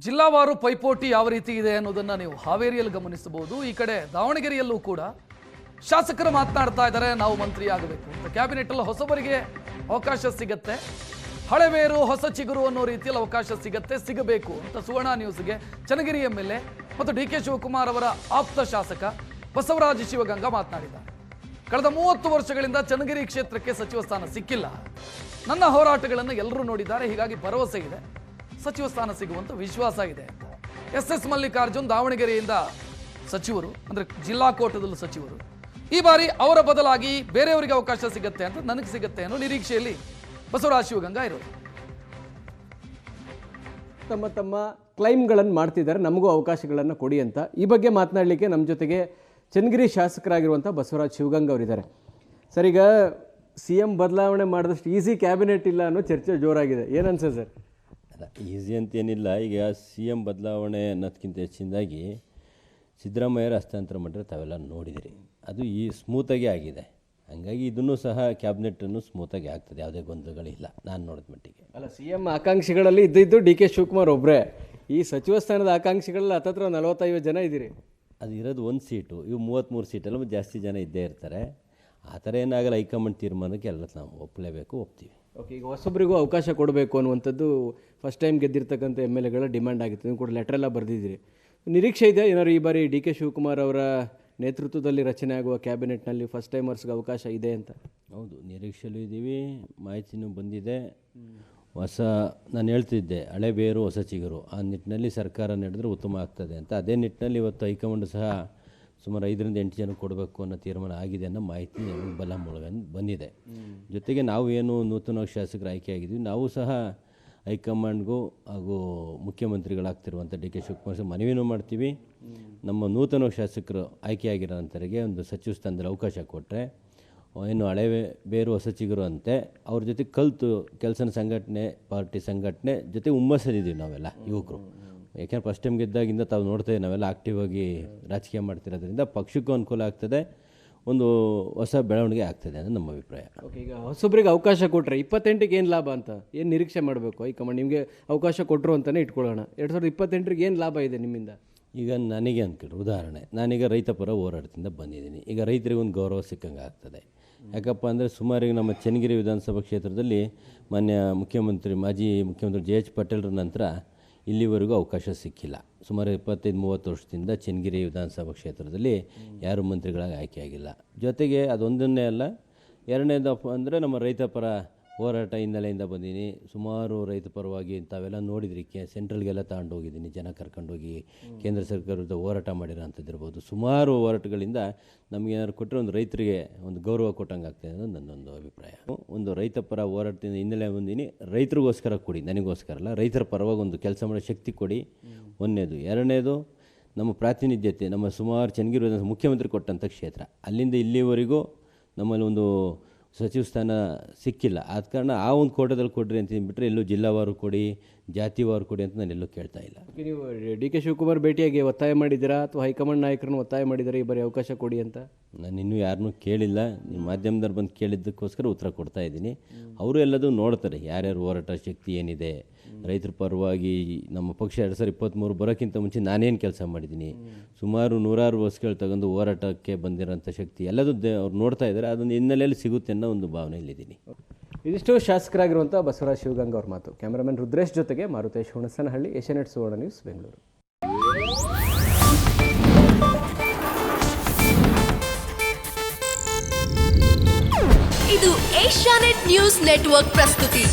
ಜಿಲ್ಲಾವಾರು ಪೈಪೋಟಿ ಯಾವ ರೀತಿ ಇದೆ ಅನ್ನೋದನ್ನ ನೀವು ಹಾವೇರಿಯಲ್ಲಿ ಗಮನಿಸಬಹುದು. ಈ ಕಡೆ ದಾವಣಗೆರೆಯಲ್ಲೂ ಕೂಡ ಶಾಸಕರು ಮಾತನಾಡ್ತಾ ಇದ್ದಾರೆ, ನಾವು ಮಂತ್ರಿ ಆಗಬೇಕು ಅಂತ. ಕ್ಯಾಬಿನೆಟ್ ಅಲ್ಲಿ ಹೊಸಬರಿಗೆ ಅವಕಾಶ ಸಿಗತ್ತೆ, ಹಳೆಬೇರು ಹೊಸ ಚಿಗುರು ಅನ್ನೋ ರೀತಿಯಲ್ಲಿ ಅವಕಾಶ ಸಿಗಬೇಕು ಅಂತ ಸುವರ್ಣ ನ್ಯೂಸ್ಗೆ ಚನ್ನಗಿರಿ MLA ಮತ್ತು DK ಶಿವಕುಮಾರ್ ಅವರ ಆಪ್ತ ಶಾಸಕ ಬಸವರಾಜ ಶಿವಗಂಗಾ ಮಾತನಾಡಿದ್ದಾರೆ. ಕಳೆದ 30 ವರ್ಷಗಳಿಂದ ಚನ್ನಗಿರಿ ಕ್ಷೇತ್ರಕ್ಕೆ ಸಚಿವ ಸ್ಥಾನ ಸಿಕ್ಕಿಲ್ಲ. ನನ್ನ ಹೋರಾಟಗಳನ್ನು ಎಲ್ಲರೂ ನೋಡಿದ್ದಾರೆ, ಹೀಗಾಗಿ ಭರವಸೆ ಇದೆ, ಸಚಿವ ಸ್ಥಾನ ಸಿಗುವಂತ ವಿಶ್ವಾಸ ಇದೆ ಅಂತ. SS ಮಲ್ಲಿಕಾರ್ಜುನ್ ದಾವಣಗೆರೆಯಿಂದ ಸಚಿವರು, ಅಂದ್ರೆ ಜಿಲ್ಲಾ ಕೋಟದಲ್ಲಿ ಸಚಿವರು. ಈ ಬಾರಿ ಅವರ ಬದಲಾಗಿ ಬೇರೆಯವರಿಗೆ ಅವಕಾಶ ಸಿಗುತ್ತೆ ಅಂತ, ನನಗೆ ಸಿಗುತ್ತೆ ಅನ್ನೋ ನಿರೀಕ್ಷೆಯಲ್ಲಿ ಬಸವರಾಜ ಶಿವಗಂಗಾ ಇರೋದು. ತಮ್ಮ ಕ್ಲೈಮ್ಗಳನ್ನು ಮಾಡ್ತಿದ್ದಾರೆ, ನಮಗೂ ಅವಕಾಶಗಳನ್ನು ಕೊಡಿ ಅಂತ. ಈ ಬಗ್ಗೆ ಮಾತನಾಡಲಿಕ್ಕೆ ನಮ್ಮ ಜೊತೆಗೆ ಚನ್ನಗಿರಿ ಶಾಸಕರಾಗಿರುವಂಥ ಬಸವರಾಜ ಶಿವಗಂಗಾ ಅವರಿದ್ದಾರೆ. ಸರ್, ಈಗ CM ಬದಲಾವಣೆ ಮಾಡಿದಷ್ಟು ಈಸಿ ಕ್ಯಾಬಿನೆಟ್ ಇಲ್ಲ ಅನ್ನೋ ಚರ್ಚೆ ಜೋರಾಗಿದೆ, ಏನನ್ಸುತ್ತೆ ಸರ್? ಅಲ್ಲ, ಈಸಿ ಅಂತೇನಿಲ್ಲ. ಈಗ CM ಬದಲಾವಣೆ ಅನ್ನೋದಕ್ಕಿಂತ ಹೆಚ್ಚಿನದಾಗಿ ಸಿದ್ದರಾಮಯ್ಯರ ಹಸ್ತಾಂತರ ಮಾಡಿದ್ರೆ ತಾವೆಲ್ಲ ನೋಡಿದಿರಿ, ಅದು ಈ ಸ್ಮೂತಾಗಿ ಆಗಿದೆ. ಹಂಗಾಗಿ ಇದನ್ನು ಸಹ ಕ್ಯಾಬಿನೆಟನ್ನು ಸ್ಮೂತಾಗಿ ಆಗ್ತದೆ, ಯಾವುದೇ ಗೊಂದಲಗಳಿಲ್ಲ ನಾನು ನೋಡಿದ ಮಟ್ಟಿಗೆ. ಅಲ್ಲ, CM ಆಕಾಂಕ್ಷಿಗಳಲ್ಲಿ ಇದ್ದಿದ್ದು DK ಶಿವಕುಮಾರ್ ಒಬ್ಬರೇ. ಈ ಸಚಿವ ಸ್ಥಾನದ ಆಕಾಂಕ್ಷಿಗಳಲ್ಲಿ ಹತ್ತತ್ರ 45 ಜನ ಇದ್ದೀರಿ. ಅದು ಇರೋದು ಒಂದು ಸೀಟು, ಇವು 33 ಸೀಟಲ್ಲ ಜಾಸ್ತಿ ಜನ ಇದ್ದೇ ಇರ್ತಾರೆ. ಆ ಥರ ಏನಾಗಲ್ಲ, ಹೈಕಮಾಂಡ್ ತೀರ್ಮಾನಕ್ಕೆ ಎಲ್ಲ ನಾವು ಒಪ್ತೀವಿ. ಓಕೆ, ಈಗ ಹೊಸೊಬ್ಬರಿಗೂ ಅವಕಾಶ ಕೊಡಬೇಕು ಅನ್ನುವಂಥದ್ದು ಫಸ್ಟ್ ಟೈಮ್ ಗೆದ್ದಿರ್ತಕ್ಕಂಥ MLAಗಳ ಡಿಮ್ಯಾಂಡ್ ಆಗಿತ್ತು. ನೀವು ಕೂಡ ಲೆಟರ್ ಎಲ್ಲ ಬರೆದಿದ್ದೀರಿ. ನಿರೀಕ್ಷೆ ಇದೆ ಏನಾದ್ರು ಈ ಬಾರಿ DK ಶಿವಕುಮಾರ್ ಅವರ ನೇತೃತ್ವದಲ್ಲಿ ರಚನೆ ಆಗುವ ಕ್ಯಾಬಿನೆಟ್ನಲ್ಲಿ ಫಸ್ಟ್ ಟೈಮರ್ಸ್ಗೆ ಅವಕಾಶ ಇದೆ ಅಂತ? ಹೌದು, ನಿರೀಕ್ಷೆಯಲ್ಲೂ ಇದ್ದೀವಿ, ಮಾಹಿತಿನೂ ಬಂದಿದೆ. ನಾನು ಹೇಳ್ತಿದ್ದೆ, ಹಳೆ ಬೇರು ಹೊಸ ಚಿಗುರು, ಆ ನಿಟ್ಟಿನಲ್ಲಿ ಸರ್ಕಾರ ನಡೆದ್ರೆ ಉತ್ತಮ ಆಗ್ತದೆ ಅಂತ. ಅದೇ ನಿಟ್ಟಿನಲ್ಲಿ ಇವತ್ತು ಹೈಕಮಾಂಡ್ ಸಹ ಸುಮಾರು 5ರಿಂದ 8 ಜನ ಕೊಡಬೇಕು ಅನ್ನೋ ತೀರ್ಮಾನ ಆಗಿದೆ ಅನ್ನೋ ಮಾಹಿತಿ ನಮಗೆ ಬಲ ಮೂಲಕ ಬಂದಿದೆ. ಜೊತೆಗೆ ನಾವು ಏನು ನೂತನವಾಗಿ ಶಾಸಕರು ಆಯ್ಕೆ ಆಗಿದ್ವಿ, ನಾವು ಸಹ ಹೈಕಮಾಂಡ್ಗೂ ಹಾಗೂ ಮುಖ್ಯಮಂತ್ರಿಗಳಾಗ್ತಿರುವಂಥ DK ಶಿವಕುಮಾರ್ ಮನವಿನೂ ಮಾಡ್ತೀವಿ. ನಮ್ಮ ನೂತನ ಶಾಸಕರು ಆಯ್ಕೆಯಾಗಿರೋ ನಂತರಗೆ ಒಂದು ಸಚಿವ ಸ್ಥಾನದಲ್ಲಿ ಅವಕಾಶ ಕೊಟ್ಟರೆ, ಏನು ಹಳೆ ಬೇರು ಹೊಸ ಚಿಗುರು ಅಂತೆ, ಅವ್ರ ಜೊತೆ ಕಲಿತು ಕೆಲಸನ ಸಂಘಟನೆ, ಪಾರ್ಟಿ ಸಂಘಟನೆ ಜೊತೆ ಹುಮ್ಮಸ್ಸಲ್ಲಿದ್ದೀವಿ ನಾವೆಲ್ಲ ಯುವಕರು. ಯಾಕೆಂದ್ರೆ ಫಸ್ಟ್ ಟೈಮ್ ಗೆದ್ದಾಗಿಂದ ತಾವು ನೋಡ್ತೇವೆ, ನಾವೆಲ್ಲ ಆಕ್ಟಿವ್ ಆಗಿ ರಾಜಕೀಯ ಮಾಡ್ತಿರೋದ್ರಿಂದ ಪಕ್ಷಕ್ಕೂ ಅನುಕೂಲ ಆಗ್ತದೆ, ಒಂದು ಹೊಸ ಬೆಳವಣಿಗೆ ಆಗ್ತದೆ ಅನ್ನೋದು ನಮ್ಮ ಅಭಿಪ್ರಾಯ. ಓಕೆ, ಈಗ ಹೊಸೊಬ್ಬರಿಗೆ ಅವಕಾಶ ಕೊಟ್ಟರೆ 28ಗೆ ಏನು ಲಾಭ ಅಂತ ಏನು ನಿರೀಕ್ಷೆ ಮಾಡಬೇಕು ಹೈಕಮಾಂಡ್? ನಿಮಗೆ ಅವಕಾಶ ಕೊಟ್ಟರು ಅಂತಲೇ ಇಟ್ಕೊಳ್ಳೋಣ. 2028ಗೆ ಏನು ಲಾಭ ಇದೆ ನಿಮ್ಮಿಂದ? ಈಗ ನನಗೆ ಅಂದ್ಕೊಳ್ಳಿ, ಉದಾಹರಣೆ, ನಾನೀಗ ರೈತ ಪರ ಹೋರಾಟದಿಂದ ಬಂದಿದ್ದೀನಿ. ಈಗ ರೈತರಿಗೊಂದು ಗೌರವ ಸಿಕ್ಕಂಗೆ ಆಗ್ತದೆ. ಯಾಕಪ್ಪ ಅಂದರೆ ಸುಮಾರಿಗೆ ನಮ್ಮ ಚನ್ನಗಿರಿ ವಿಧಾನಸಭಾ ಕ್ಷೇತ್ರದಲ್ಲಿ ಮಾನ್ಯ ಮಾಜಿ ಮುಖ್ಯಮಂತ್ರಿ JH ಪಟೇಲ್ರ ನಂತರ ಇಲ್ಲಿವರೆಗೂ ಅವಕಾಶ ಸಿಕ್ಕಿಲ್ಲ. ಸುಮಾರು 25-30 ವರ್ಷದಿಂದ ಚನ್ನಗಿರಿ ವಿಧಾನಸಭಾ ಕ್ಷೇತ್ರದಲ್ಲಿ ಯಾರೂ ಮಂತ್ರಿಗಳಾಗಿ ಆಯ್ಕೆಯಾಗಿಲ್ಲ. ಜೊತೆಗೆ ಅದೊಂದನ್ನೇ ಅಲ್ಲ, ಎರಡನೇದಪ್ಪ ಅಂದರೆ ನಮ್ಮ ರೈತ ಪರ ಹೋರಾಟ ಹಿನ್ನೆಲೆಯಿಂದ ಬಂದೀನಿ. ಸುಮಾರು ರೈತ ಪರವಾಗಿ ತಾವೆಲ್ಲ ನೋಡಿದ್ರಿ, ಸೆಂಟ್ರಲ್ಗೆಲ್ಲ ತಗೊಂಡೋಗಿದ್ದೀನಿ, ಜನ ಕರ್ಕೊಂಡೋಗಿ ಕೇಂದ್ರ ಸರ್ಕಾರ ವಿರುದ್ಧ ಹೋರಾಟ ಮಾಡಿರೋ ಅಂಥದ್ದಿರ್ಬೋದು. ಸುಮಾರು ಹೋರಾಟಗಳಿಂದ ನಮಗೇನಾದ್ರು ಕೊಟ್ಟರೆ ಒಂದು ರೈತರಿಗೆ ಒಂದು ಗೌರವ ಕೊಟ್ಟಂಗೆ ಆಗ್ತದೆ ಅನ್ನೋದು ನನ್ನೊಂದು ಅಭಿಪ್ರಾಯ. ಒಂದು ರೈತ ಪರ ಹೋರಾಟದಿಂದ ಹಿನ್ನೆಲೆ ಬಂದೀನಿ, ರೈತರಿಗೋಸ್ಕರ ಕೊಡಿ, ನನಗೋಸ್ಕರ ಅಲ್ಲ, ರೈತರ ಪರವಾಗಿ ಒಂದು ಕೆಲಸ ಮಾಡೋ ಶಕ್ತಿ ಕೊಡಿ, ಒಂದನೇದು. ಎರಡನೇದು, ನಮ್ಮ ಪ್ರಾತಿನಿಧ್ಯತೆ, ನಮ್ಮ ಸುಮಾರು ಚನ್ನಗಿರಿ ಮುಖ್ಯಮಂತ್ರಿ ಕೊಟ್ಟಂಥ ಕ್ಷೇತ್ರ, ಅಲ್ಲಿಂದ ಇಲ್ಲಿವರೆಗೂ ನಮ್ಮಲ್ಲಿ ಒಂದು ಸಚಿವ ಸ್ಥಾನ ಸಿಕ್ಕಿಲ್ಲ. ಆದ ಕಾರಣ ಆ ಒಂದು ಕೋಟದಲ್ಲಿ ಕೊಡ್ರಿ ಅಂತ ಬಿಟ್ಟರೆ ಎಲ್ಲೂ ಜಿಲ್ಲಾವಾರು ಕೊಡಿ, ಜಾತಿವಾರು ಕೊಡಿ ಅಂತ ನಾನು ಎಲ್ಲೂ ಕೇಳ್ತಾ ಇಲ್ಲ. ನೀವು DK ಶಿವಕುಮಾರ್ ಭೇಟಿಯಾಗಿ ಒತ್ತಾಯ ಮಾಡಿದ್ದೀರಾ ಅಥವಾ ಹೈಕಮಾಂಡ್ ನಾಯಕರನ್ನು ಒತ್ತಾಯ ಮಾಡಿದ್ದಾರೆ ಈ ಬಾರಿ ಅವಕಾಶ ಕೊಡಿ ಅಂತ? ನಾನು ಇನ್ನೂ ಯಾರನ್ನೂ ಕೇಳಿಲ್ಲ, ನಿಮ್ಮ ಮಾಧ್ಯಮದವ್ರು ಬಂದು ಕೇಳಿದ್ದಕ್ಕೋಸ್ಕರ ಉತ್ತರ ಕೊಡ್ತಾ ಇದ್ದೀನಿ. ಅವರು ಎಲ್ಲದೂ ನೋಡ್ತಾರೆ, ಯಾರ್ಯಾರು ಹೋರಾಟ ಶಕ್ತಿ ಏನಿದೆ, ರೈತರ ಪರವಾಗಿ ನಮ್ಮ ಪಕ್ಷ 2023 ಬರೋಕ್ಕಿಂತ ಮುಂಚೆ ನಾನೇನು ಕೆಲಸ ಮಾಡಿದ್ದೀನಿ, ಸುಮಾರು 100 ಬಸ್ಗಳು ತಗೊಂಡು ಹೋರಾಟಕ್ಕೆ ಬಂದಿರೋಂಥ ಶಕ್ತಿ ಎಲ್ಲದೂ ಅವ್ರು ನೋಡ್ತಾ ಇದ್ದಾರೆ. ಅದೊಂದು ಹಿನ್ನೆಲೆಯಲ್ಲಿ ಸಿಗುತ್ತೆ ಅನ್ನೋ ಒಂದು ಭಾವನೆಯಲ್ಲಿದ್ದೀನಿ. ಇದಿಷ್ಟು ಶಾಸಕರಾಗಿರುವಂಥ ಬಸವರಾಜ ಶಿವಗಂಗಾ ಅವ್ರ ಮಾತು. ಕ್ಯಾಮರಾಮನ್ ರುದ್ರೇಶ್ ಜೊತೆಗೆ ಮಾರುತೇಶ್ ಹುಣಸನಹಳ್ಳಿ, ಏಷ್ಯಾನೆಟ್ ಸುವರ್ಣ ನ್ಯೂಸ್, ಬೆಂಗಳೂರು. ಇದು ಏಷ್ಯಾನೆಟ್ ನ್ಯೂಸ್ ನೆಟ್ವರ್ಕ್ ಪ್ರಸ್ತುತಿ.